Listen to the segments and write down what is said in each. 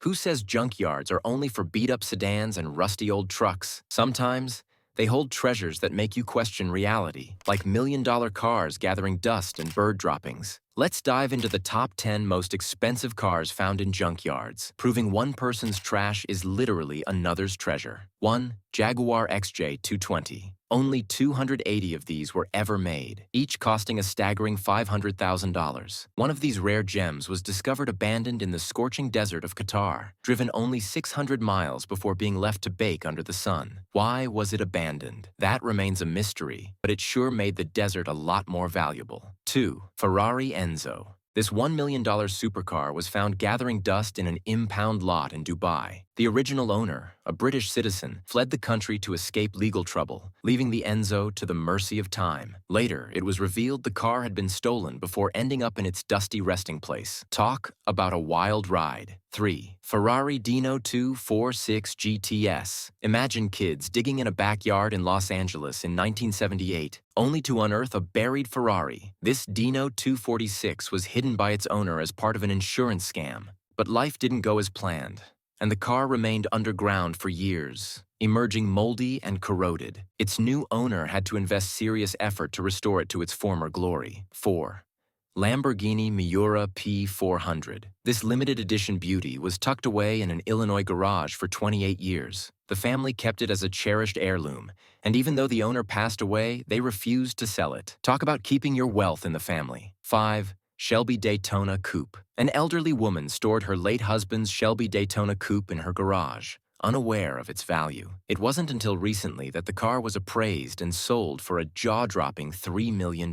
Who says junkyards are only for beat-up sedans and rusty old trucks? Sometimes, they hold treasures that make you question reality, like million-dollar cars gathering dust and bird droppings. Let's dive into the top 10 most expensive cars found in junkyards, proving one person's trash is literally another's treasure. 1. Jaguar XJ220. Only 280 of these were ever made, each costing a staggering $500,000. One of these rare gems was discovered abandoned in the scorching desert of Qatar, driven only 600 miles before being left to bake under the sun. Why was it abandoned? That remains a mystery, but it sure made the desert a lot more valuable. 2. Ferrari Enzo. This $1 million supercar was found gathering dust in an impound lot in Dubai. The original owner, a British citizen, fled the country to escape legal trouble, leaving the Enzo to the mercy of time. Later, it was revealed the car had been stolen before ending up in its dusty resting place. Talk about a wild ride. 3. Ferrari Dino 246 GTS. Imagine kids digging in a backyard in Los Angeles in 1978, only to unearth a buried Ferrari. This Dino 246 was hidden by its owner as part of an insurance scam. But life didn't go as planned, and the car remained underground for years, emerging moldy and corroded. Its new owner had to invest serious effort to restore it to its former glory. 4. Lamborghini Miura P400. This limited edition beauty was tucked away in an Illinois garage for 28 years. The family kept it as a cherished heirloom, and even though the owner passed away, they refused to sell it. Talk about keeping your wealth in the family. 5. Shelby Daytona Coupe. An elderly woman stored her late husband's Shelby Daytona Coupe in her garage, unaware of its value. It wasn't until recently that the car was appraised and sold for a jaw-dropping $3 million.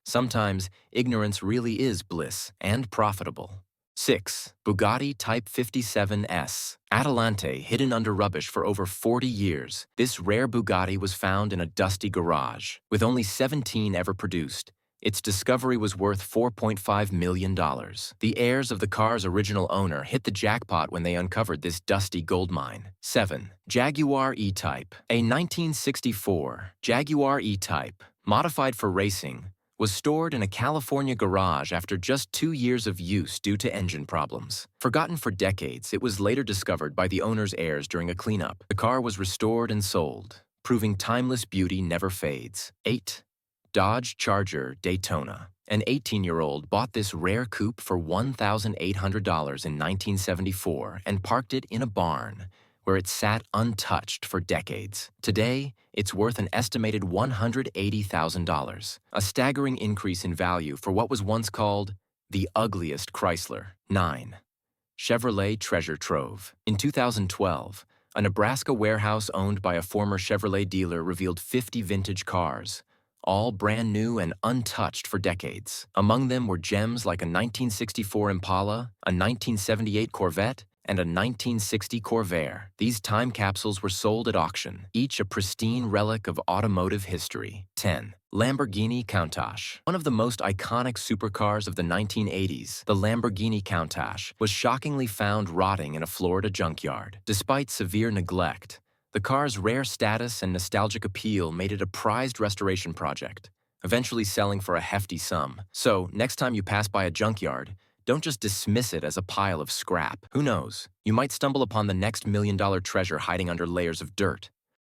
Sometimes, ignorance really is bliss and profitable. 6. Bugatti Type 57S. Adelante, hidden under rubbish for over 40 years, this rare Bugatti was found in a dusty garage. With only 17 ever produced, its discovery was worth $4.5 million. The heirs of the car's original owner hit the jackpot when they uncovered this dusty goldmine. 7. Jaguar E-Type. A 1964 Jaguar E-Type, modified for racing, was stored in a California garage after just 2 years of use due to engine problems. Forgotten for decades, it was later discovered by the owner's heirs during a cleanup. The car was restored and sold, proving timeless beauty never fades. 8. Dodge Charger Daytona. An 18-year-old bought this rare coupe for $1,800 in 1974 and parked it in a barn, where it sat untouched for decades. Today, it's worth an estimated $180,000, a staggering increase in value for what was once called the ugliest Chrysler. 9. Chevrolet Treasure Trove. In 2012, a Nebraska warehouse owned by a former Chevrolet dealer revealed 50 vintage cars, all brand new and untouched for decades. Among them were gems like a 1964 Impala, a 1978 Corvette, and a 1960 Corvair. These time capsules were sold at auction, each a pristine relic of automotive history. 10. Lamborghini Countach. One of the most iconic supercars of the 1980s, the Lamborghini Countach was shockingly found rotting in a Florida junkyard. Despite severe neglect, the car's rare status and nostalgic appeal made it a prized restoration project, eventually selling for a hefty sum. So, next time you pass by a junkyard, don't just dismiss it as a pile of scrap. Who knows? You might stumble upon the next $1 million treasure hiding under layers of dirt.